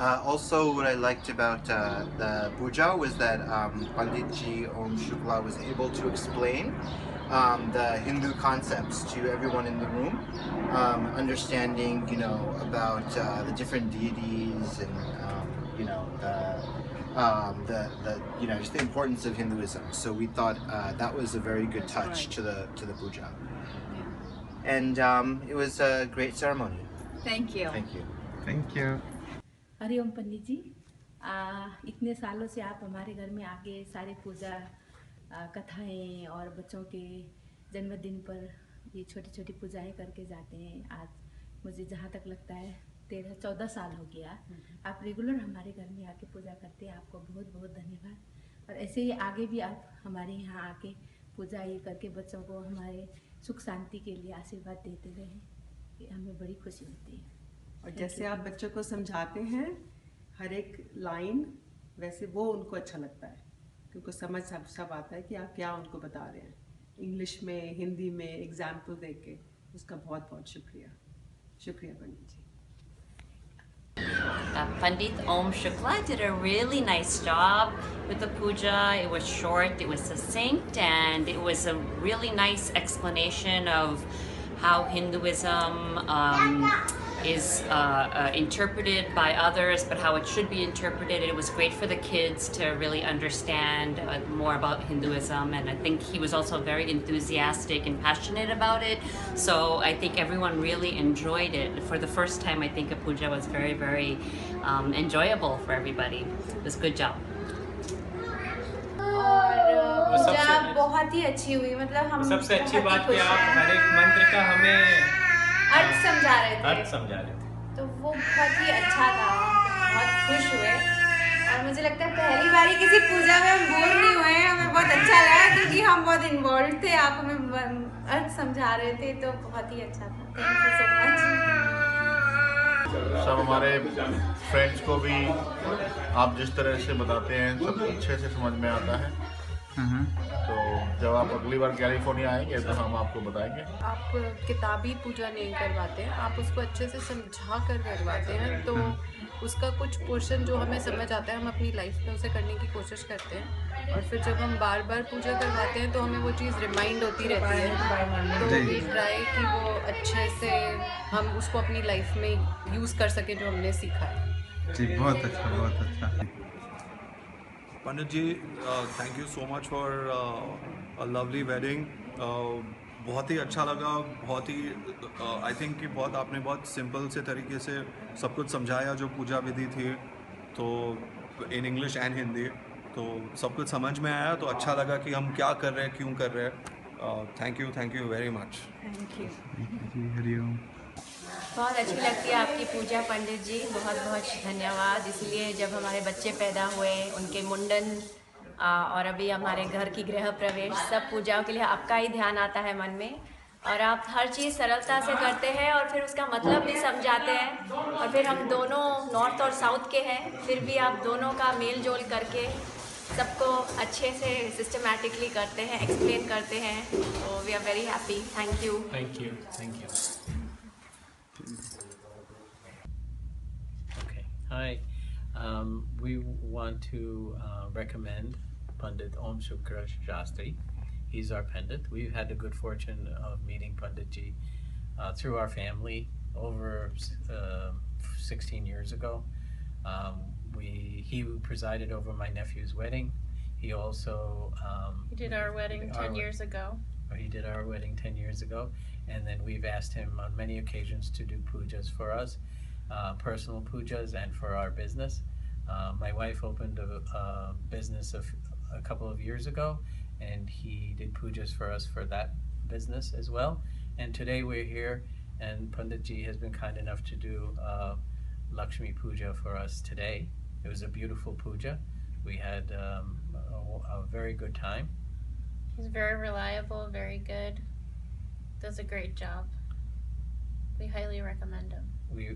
Also, what I liked about the puja was that Pandit Ji Om Shukla was able to explain the Hindu concepts to everyone in the room, understanding, about the different deities and, just the importance of Hinduism. So we thought that was a very good That's touch right. to the puja, Yeah. and it was a great ceremony. Thank you. Thank you. Thank you. Hariom पंडित जी, इतने सालों से आप हमारे घर में आके सारी पूजा कथाएं और बच्चों के जन्मदिन पर ये छोटी छोटी पूजाएं करके जाते हैं। आज मुझे जहाँ तक लगता है 13-14 साल हो गया आप रेगुलर हमारे घर में आके पूजा करते हैं। आपको बहुत बहुत धन्यवाद, और ऐसे ही आगे भी आप हमारे यहाँ आके पूजा ये करके बच्चों को हमारे सुख शांति के लिए आशीर्वाद देते रहें, ये हमें बड़ी खुशी होती है। और जैसे आप बच्चों को समझाते हैं हर एक लाइन, वैसे वो उनको अच्छा लगता है क्योंकि समझ सब आता है कि आप क्या उनको बता रहे हैं, इंग्लिश में हिंदी में एग्जाम्पल दे के। उसका बहुत बहुत शुक्रिया। शुक्रिया पंडित जी। Pandit Om Shukla did a really nice job with the puja. It was short, it was succinct, and it was a really nice explanation of how Hinduism is interpreted by others, but how it should be interpreted. It was great for the kids to really understand more about Hinduism, and I think he was also very enthusiastic and passionate about it. So I think everyone really enjoyed it. For the first time, I think a puja was very, very enjoyable for everybody. It was a good job. और पूजा बहुत ही अच्छी हुई, मतलब हम सबसे अच्छी बहुत ही बात कि खुश आप हैं। हर एक मंत्र का हमें अर्थ समझा रहे थे, अर्थ समझा रहे थे। तो वो बहुत ही अच्छा था, बहुत खुश हुए। और मुझे लगता है पहली बारी किसी पूजा में हम बोर नहीं हुए, हमें बहुत अच्छा लगा क्योंकि हम बहुत इन्वॉल्व थे। आप हमें अर्थ समझा रहे थे, तो बहुत ही अच्छा था। Thank you so much. सब हमारे फ्रेंड्स को भी आप जिस तरह से बताते हैं सब अच्छे से समझ में आता है। तो जब आप अगली बार कैलिफोर्निया आएंगे तो हम आपको बताएंगे। आप किताबी पूजा नहीं करवाते हैं, आप उसको अच्छे से समझा कर करवाते हैं, तो उसका कुछ पोर्शन जो हमें समझ आता है हम अपनी लाइफ में उसे करने की कोशिश करते हैं। और फिर जब हम बार बार पूजा करवाते हैं तो हमें वो चीज़ रिमाइंड होती रहती है, तो वी ट्राई कि वो अच्छे से हम उसको अपनी लाइफ में यूज़ कर सकें जो हमने सीखा है। जी बहुत अच्छा, बहुत अच्छा। Pandit ji, thank you so much for a lovely wedding. बहुत ही अच्छा लगा, बहुत ही आई थिंक कि बहुत आपने बहुत सिंपल से तरीके से सब कुछ समझाया जो पूजा विधि थी, तो इन इंग्लिश एंड हिंदी, तो सब कुछ समझ में आया। तो अच्छा लगा कि हम क्या कर रहे हैं, क्यों कर रहे हैं। Thank you very much. Thank you. जी हरिओम। बहुत अच्छी लगती है आपकी पूजा पंडित जी, बहुत बहुत धन्यवाद। इसलिए जब हमारे बच्चे पैदा हुए, उनके मुंडन और अभी हमारे घर की गृह प्रवेश, सब पूजाओं के लिए आपका ही ध्यान आता है मन में, और आप हर चीज़ सरलता से करते हैं और फिर उसका मतलब भी समझाते हैं। और फिर हम दोनों नॉर्थ और साउथ के हैं, फिर भी आप दोनों का मेल जोल करके सबको अच्छे से सिस्टमैटिकली करते हैं, एक्सप्लेन करते हैं। तो we are very happy. Thank you. Thank you, thank you. Okay, hi. We want to recommend Pandit Om Shukra Shastri. He's our Pandit. We've had the good fortune of meeting Pandit Ji through our family over 16 years ago. He presided over my nephew's wedding. He also He did our wedding 10 years ago. He did our wedding 10 years ago, and then we've asked him on many occasions to do pujas for us, personal pujas, and for our business. My wife opened a business a couple of years ago, and he did pujas for us for that business as well. And today we're here, and Pandit Ji has been kind enough to do Lakshmi Puja for us today. It was a beautiful puja. We had a very good time. He's very reliable, very good. Does a great job. We highly recommend him.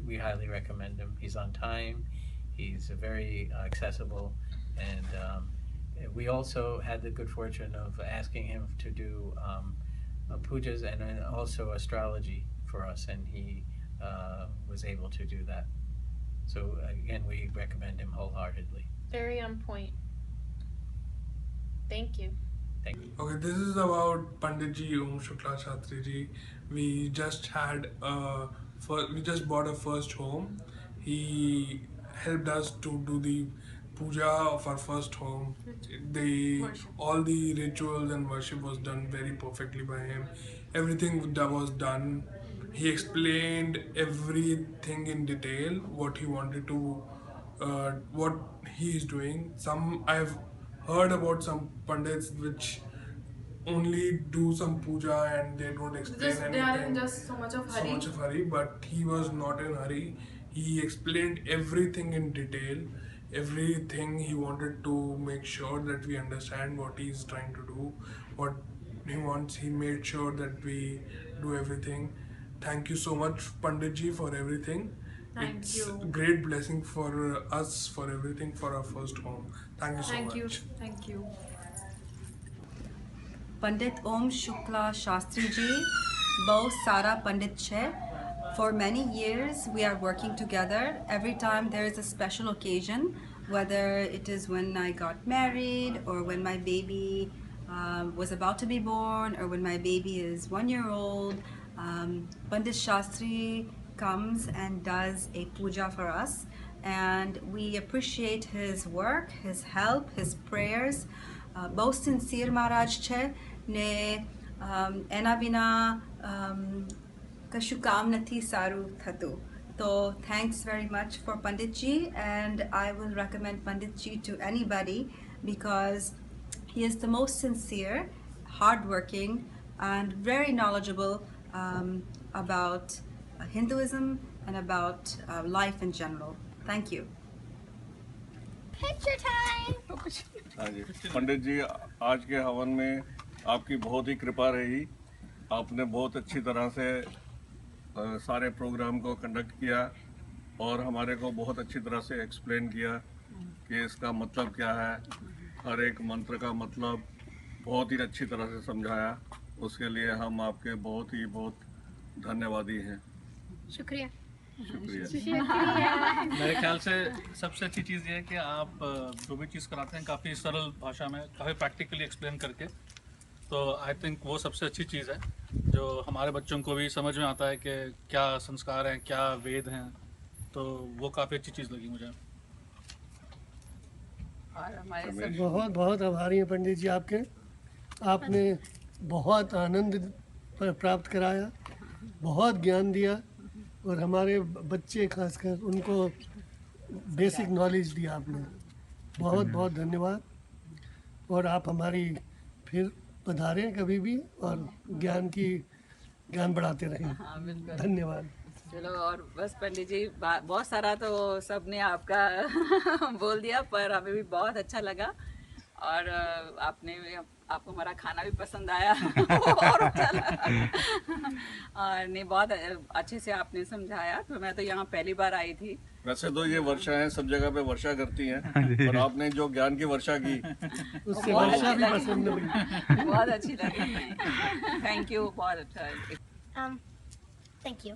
We highly recommend him. He's on time. He's very accessible, and we also had the good fortune of asking him to do pujas and then also astrology for us, and he was able to do that. So again, we recommend him wholeheartedly. Very on point. Thank you. Thank you. Okay, this is about Panditji Om Shukla Shastri Ji. We just bought a first home. He helped us to do the puja of our first home. All the rituals and worship was done very perfectly by him. Everything that was done. He explained everything in detail, what he wanted to, what he is doing. I've heard about some pandits which only do some puja and they don't explain anything. They are in just so much of hurry. But he was not in a hurry. He explained everything in detail, everything. He wanted to make sure that we understand what he's trying to do, what he wants. He made sure that we do everything. Thank you so much, Panditji, for everything. It's a great blessing for us, for everything, for our first home. Thank you so much. Thank you. Pandit Om Shukla Shastri Ji, Bo Sara Pandit Che. For many years, we are working together. Every time there is a special occasion, whether it is when I got married or when my baby was about to be born or when my baby is 1 year old, Pandit Shastri comes and does a puja for us, and we appreciate his work, his help, his prayers. Bhau sincere Maharaj છે ને એના વિના કશું કામ નથી સારું થતું. So thanks very much for Panditji, and I will recommend Panditji to anybody because he is the most sincere, hardworking, and very knowledgeable about Hinduism and about life in general. Thank you. Picture time. हाँ जी, पंडित जी, आज के हवन में आपकी बहुत ही कृपा रही. आपने बहुत अच्छी तरह से सारे प्रोग्राम को कंडक्ट किया और हमारे को बहुत अच्छी तरह से एक्सप्लेन किया कि इसका मतलब क्या है. हर एक मंत्र का मतलब बहुत ही अच्छी तरह से समझाया. उसके लिए हम आपके बहुत धन्यवादी हैं. शुक्रिया. मेरे ख्याल से सबसे अच्छी चीज़ ये है कि आप जो भी चीज़ कराते हैं काफ़ी सरल भाषा में, काफ़ी प्रैक्टिकली एक्सप्लेन करके. तो आई थिंक वो सबसे अच्छी चीज़ है जो हमारे बच्चों को भी समझ में आता है कि क्या संस्कार हैं, क्या वेद हैं. तो वो काफ़ी अच्छी चीज़ लगी मुझे. बहुत आभारी हैं पंडित जी आपके. आपने बहुत आनंद प्राप्त कराया, बहुत ज्ञान दिया और हमारे बच्चे खासकर उनको बेसिक नॉलेज दिया आपने. बहुत धन्यवाद. और आप हमारी फिर पधारें कभी भी और ज्ञान बढ़ाते रहें. धन्यवाद. चलो, और बस पंडित जी बहुत सारा तो सबने आपका बोल दिया, पर हमें भी बहुत अच्छा लगा और आपको हमारा खाना भी पसंद आया और अच्छा लगा. और नहीं, बहुत अच्छे से आपने समझाया. तो मैं तो यहाँ पहली बार आई थी. वैसे तो ये वर्षा है, सब जगह पे वर्षा करती हैं, और आपने जो ज्ञान की वर्षा की उससे वर्षा भी पसंद लगी. बहुत अच्छी लगी. Thank you. बहुत अच्छा. Thank you.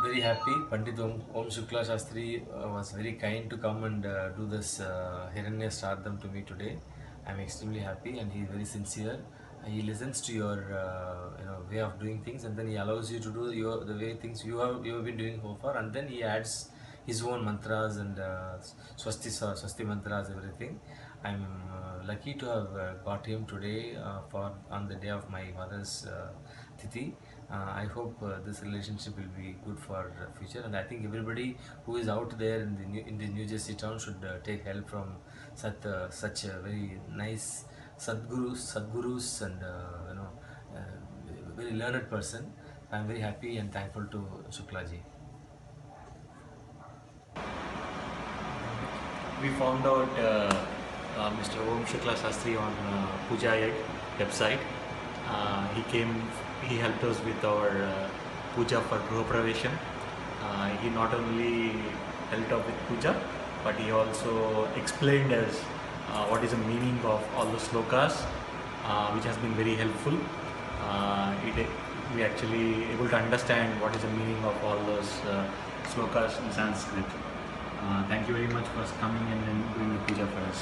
Very happy. Pandit Om Shukla Shastri was very kind to come and do this Hiranya Shraddham to me today. I'm extremely happy, and he's very sincere. He listens to your way of doing things, and then he allows you to do the way things you have been doing so far, and then he adds his own mantras and swasti mantras, everything. I'm lucky to have got him today on the day of my mother's Tithi. I hope this relationship will be good for future, and I think everybody who is out there in the New Jersey town should take help from such a very nice Sadgurus and very learned person. I'm very happy and thankful to Shukla ji. We found out Mr. Om Shukla Shastri on Puja website. He helped us with our puja for Gruha Pravesham. He not only helped out with puja, but he also explained us what is the meaning of all the slokas, which has been very helpful. We actually able to understand what is the meaning of all those slokas in Sanskrit. Thank you very much for coming in and doing the puja for us.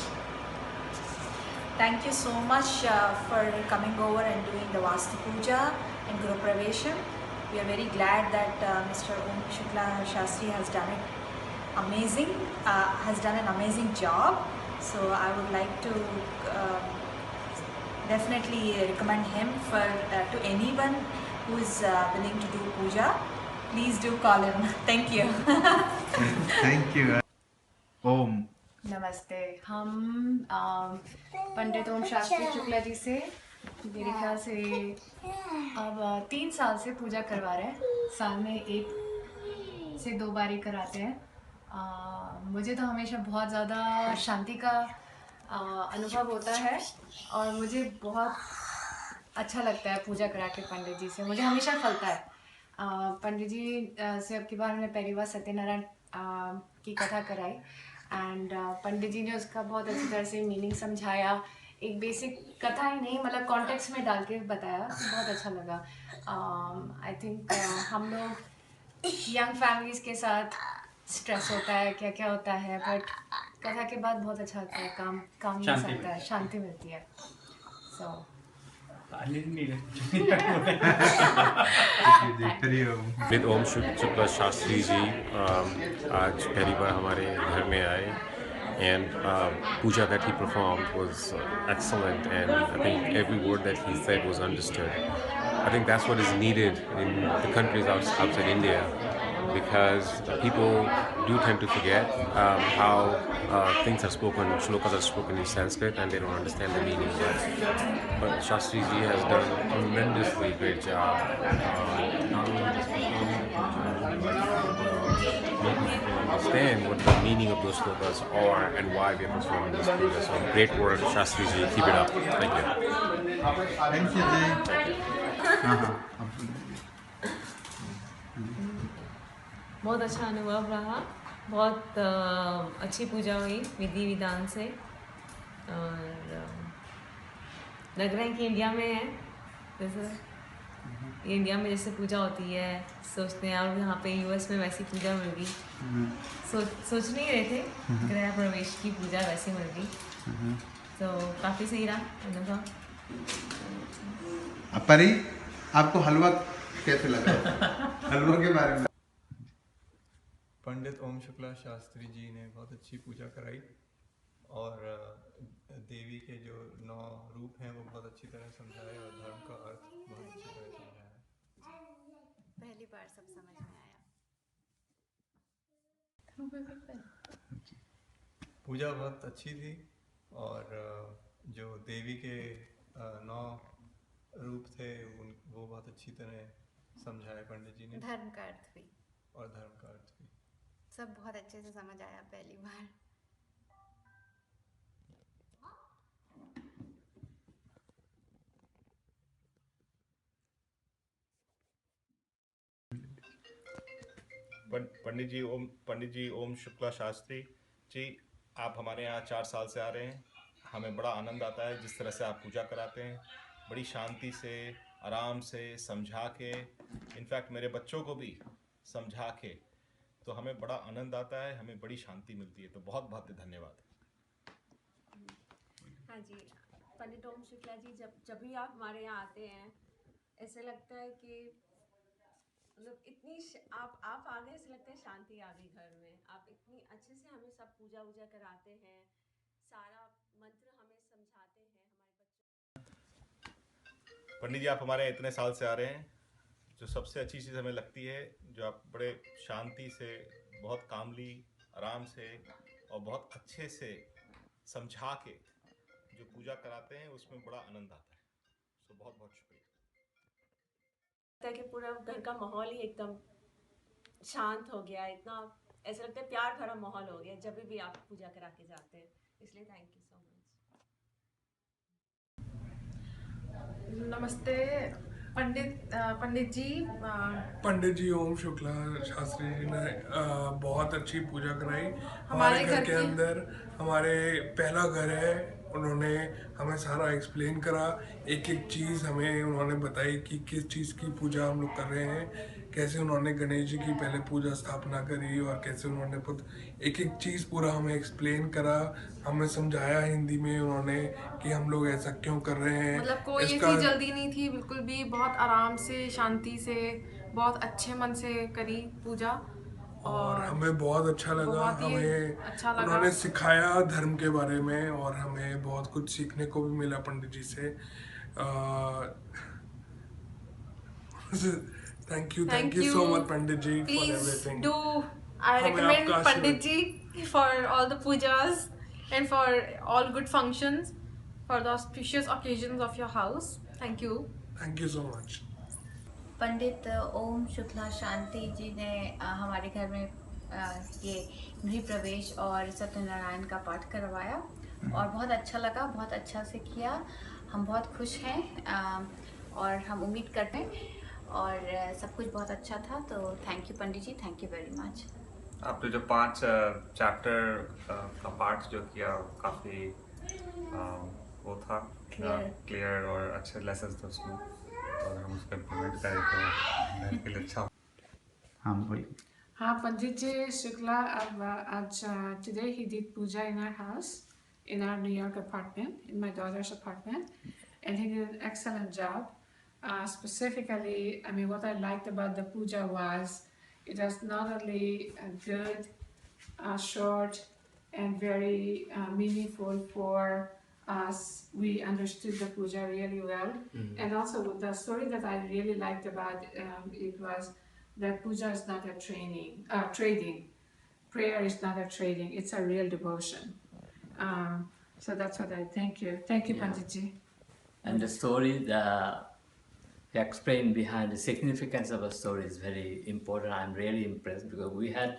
Thank you so much for coming over and doing the Vastu Puja and Guru Pravesham. We are very glad that Mr. Om Shukla Shastri has done an amazing job. So I would like to definitely recommend him for to anyone who is willing to do puja. Please do call him. Thank you. Thank you. Om. नमस्ते। हम पंडित ओम शास्त्री शुक्ला जी से मेरे ख्याल से अब 3 साल से पूजा करवा रहे हैं। साल में 1 से 2 बार ही कराते हैं। मुझे तो हमेशा बहुत ज़्यादा शांति का अनुभव होता है और मुझे बहुत अच्छा लगता है पूजा करा के पंडित जी से। मुझे हमेशा फलता है। पंडित जी से अब की बार हमने पहली बार सत्यनारायण की कथा कराई एंड पंडित जी ने उसका बहुत अच्छी तरह से मीनिंग समझाया। एक बेसिक कथा ही नहीं, मतलब कॉन्टेक्स्ट में डाल के बताया, बहुत अच्छा लगा। आई थिंक हम लोग यंग फैमिलीज़ के साथ स्ट्रेस होता है, क्या क्या होता है, बट कथा के बाद बहुत अच्छा लगता है, काम मिल सकता है, शांति मिलती है। सो पंडित ओम शुक्ला शास्त्री जी आज पहली बार हमारे घर में आए and puja that he performed was excellent, and I think every word that he said was understood. I think that's what is needed in the countries outside India, because people do tend to forget how things are spoken, shlokas are spoken in Sanskrit, and they don't understand the meaning. But Shastri ji has done a tremendously great job, not only just understand what the meaning of those shlokas are and why we are performing this puja. So great work, Shastri ji. Keep it up. Thank you. Thank you, Jay. बहुत अच्छा अनुभव रहा। बहुत अच्छी पूजा हुई विधि विधान से, और लग रहा है कि इंडिया में है जैसे इंडिया में जैसे पूजा होती है, सोचते हैं और यहाँ पे यूएस में वैसी पूजा होगी। सोच नहीं रहे थे गृह प्रवेश की पूजा वैसी होगी, तो काफ़ी सही रहा अनुभव। परी, आपको हलवा कैसे लगा? हलवा के बारे में। पंडित ओम शुक्ला शास्त्री जी ने बहुत अच्छी पूजा कराई और देवी के जो 9 रूप हैं वो बहुत अच्छी तरह समझाए और धर्म का अर्थ बहुत अच्छी तरह समझाया। पहली बार सब समझ में आया। पूजा बहुत अच्छी थी और जो देवी के 9 रूप थे वो बहुत अच्छी तरह समझाए पंडित जी ने। धर्म का अर्थ भी और धर्म का अर्थ भी सब बहुत अच्छे से समझ आया पहली बार। पंडित जी ओम शुक्ला शास्त्री जी, आप हमारे यहाँ 4 साल से आ रहे हैं। हमें बड़ा आनंद आता है जिस तरह से आप पूजा कराते हैं, बड़ी शांति से, आराम से समझा के, इनफैक्ट मेरे बच्चों को भी समझा के, तो हमें बड़ा आनंद आता है, हमें बड़ी शांति मिलती है। तो बहुत बहुत धन्यवाद। हाँ जी, पंडित ओम शुक्ला जी, जब भी आप हमारे यहाँ आते हैं ऐसे लगता है कि मतलब इतनी आप आ गए, ऐसे लगता है शांति आ गई घर में। आप इतनी अच्छे से हमें सब पूजा वूजा कराते हैं, सारा मंत्र हमें समझाते हैं हमारे बच्चों। पंडित जी, आप हमारे यहाँ इतने साल से आ रहे हैं, जो सबसे अच्छी चीज़ हमें लगती है, जो आप बड़े शांति से, बहुत कामली, आराम से और बहुत अच्छे से समझा के जो पूजा कराते हैं, उसमें बड़ा आनंद आता है। तो बहुत बहुत शुक्रिया। कि पूरा घर का माहौल ही एकदम शांत हो गया, इतना ऐसा लगता है प्यार भरा माहौल हो गया जब भी आप पूजा करा के जाते हैं। इसलिए थैंक यू सो मच। नमस्ते पंडित जी ओम शुक्ला शास्त्री जी ने बहुत अच्छी पूजा कराई हमारे घर के अंदर। हमारे पहला घर है, उन्होंने हमें सारा एक्सप्लेन करा, एक एक चीज़ हमें उन्होंने बताई कि किस चीज़ की पूजा हम लोग कर रहे हैं, कैसे उन्होंने गणेश जी की पहले पूजा स्थापना करी और कैसे उन्होंने एक एक चीज़ पूरा हमें एक्सप्लेन करा, हमें समझाया हिंदी में उन्होंने कि हम लोग ऐसा क्यों कर रहे हैं। मतलब कोई ऐसी जल्दी नहीं थी, बिल्कुल भी बहुत आराम से, शांति से, बहुत अच्छे मन से करी पूजा और हमें बहुत अच्छा लगा। हमें अच्छा लगा। उन्होंने सिखाया धर्म के बारे में और हमें बहुत कुछ सीखने को भी मिला पंडित जी से। Thank you so much, Pandit ji, for everything. I recommend Pandit ji for all the pujas and for all good functions, for the auspicious occasions of your house. Thank you. Thank you so much. पंडित ओम शुक्ला शांति जी ने हमारे घर में ये गृह प्रवेश और सत्यनारायण का पाठ करवाया और बहुत अच्छा लगा, बहुत अच्छा से किया। हम बहुत खुश हैं और हम उम्मीद करते हैं और सब कुछ बहुत अच्छा था। तो thank you Pandit ji, thank you very much. आपने जो 5 चैप्टर का पाठ जो किया काफ़ी वो था क्लियर और अच्छे लेसन्स थे उसमें, और हम उसको इम्प्लीमेंट करें तो मेरे लिए अच्छा। हाँ बोलिए। हाँ, पंडित जी शुक्ला आज today he did puja in our house, in our New York apartment, in my daughter's apartment, and he did an excellent job. Specifically, I mean, what I liked about the puja was it was not only good, short, and very meaningful for us. We understood the puja really well, and also the story that I really liked about it was that puja is not a trading. Prayer is not a trading; it's a real devotion. So that's what I thank you, Pandit ji. And the story, the explain behind the significance of a story is very important. I'm really impressed because we had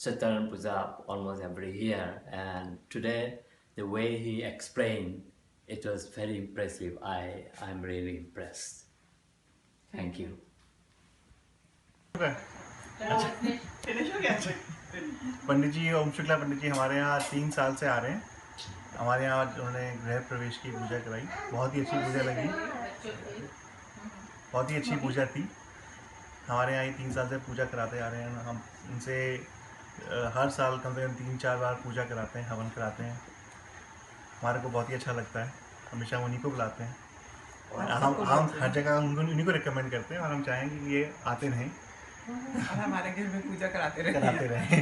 Satyanan Puja almost every year, and today the way he explained it was very impressive. I'm really impressed. Thank you. पंडित जी ओम शुक्ला पंडित जी हमारे यहाँ 3 साल से आ रहे हैं। हमारे यहाँ उन्होंने गृह प्रवेश की पूजा कराई, बहुत ही अच्छी पूजा लगी, बहुत ही अच्छी पूजा थी। हमारे यहाँ 3 साल से पूजा कराते आ रहे हैं। हम उनसे हर साल कम से कम 3-4 बार पूजा कराते हैं, हवन कराते हैं। हमारे को बहुत ही अच्छा लगता है, हमेशा उन्हीं को बुलाते हैं और हम हर जगह उन्हीं को रिकमेंड करते हैं और हम चाहेंगे कि ये आते रहें और हमारे घर में पूजा कराते रहें।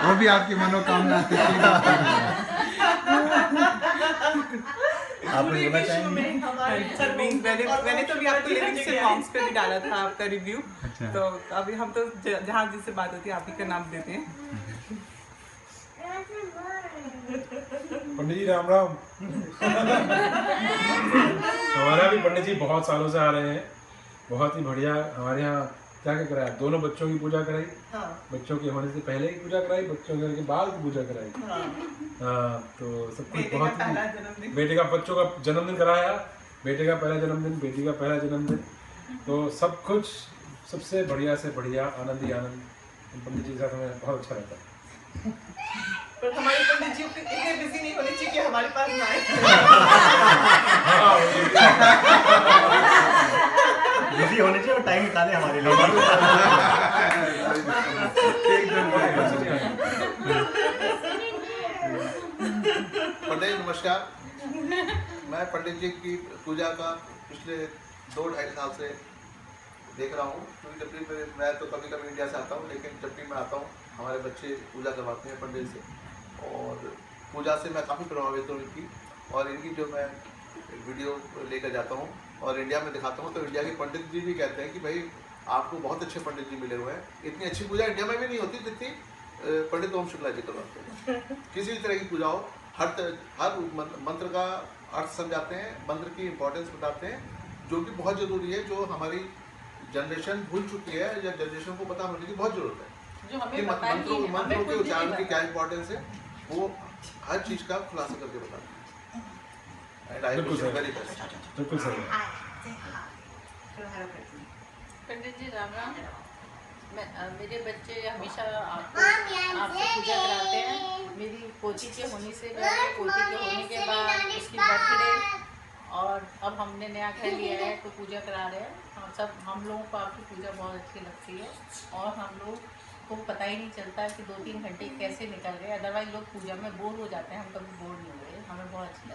वो भी आपकी मनोकामना आप बोलना चाहेंगे? मैंने तो भी आपको लिविंग्स मॉम्स पे भी डाला था आपका रिव्यू। अच्छा। तो अभी हम तो जहाँ जिससे बात होती है आप ही का नाम देते हैं। पंडित जी राम राम। हमारा भी पंडित जी बहुत सालों से आ रहे हैं, बहुत ही बढ़िया। हमारे यहाँ क्या क्या कराया, दोनों बच्चों की पूजा कराई, बच्चों के होने से पहले की पूजा कराई, बच्चों के होने के बाद की पूजा कराई। तो सब कुछ बहुत ही, बेटे का बच्चों का जन्मदिन कराया, बेटे का पहला जन्मदिन, बेटी का पहला जन्मदिन, तो सब कुछ सबसे बढ़िया से बढ़िया, आनंद ही आनंद। पंडित जी के साथ हमें बहुत अच्छा लगता है। पर हमारे पंडित जी इतने बिजी नहीं होने चाहिए कि हमारे पास ना आए। बिजी होने चाहिए और टाइम निकाले हमारे लिए। पंडित नमस्कार, मैं पंडित जी की पूजा का पिछले 2-2.5 साल से देख रहा हूँ। क्योंकि जब भी मैं तो कभी कभी इंडिया से आता हूँ, लेकिन जब भी मैं आता हूँ हमारे बच्चे पूजा करवाते हैं पंडित से, और पूजा से मैं काफ़ी प्रभावित हूँ इनकी। और इनकी जो मैं वीडियो लेकर जाता हूँ और इंडिया में दिखाता हूँ, तो इंडिया के पंडित जी भी कहते हैं कि भाई आपको बहुत अच्छे पंडित जी मिले हुए हैं। इतनी अच्छी पूजा इंडिया में भी नहीं होती जितनी पंडित ओम शुक्ला जी करवाते हैं। किसी भी तरह की पूजा हो, हर मंत्र का अर्थ समझाते हैं, मंत्र की इम्पोर्टेंस बताते हैं, जो कि बहुत ज़रूरी है, जो हमारी जनरेशन भूल चुकी है या जनरेशन को पता होने की बहुत ज़रूरत है कि मंत्रों के उच्चारण की क्या इम्पोर्टेंस है, वो हर चीज़ का खुलासा करके बताते हैं। बिल्कुल सही। पंडित जी राम राम। मेरे बच्चे हमेशा आपसे पूजा कराते हैं। मेरी पोती के होने से पहले, पोती के होने के बाद, उसकी बर्थडे और अब हमने नया घर लिया है तो पूजा करा रहे हैं। हम लोगों को आपकी पूजा बहुत अच्छी लगती है और हम लोग को पता ही नहीं चलता कि 2-3 घंटे कैसे निकल गए। अदरवाइज लोग पूजा में बोर हो जाते हैं, हम कभी बोर नहीं हुए, हमें बहुत अच्छी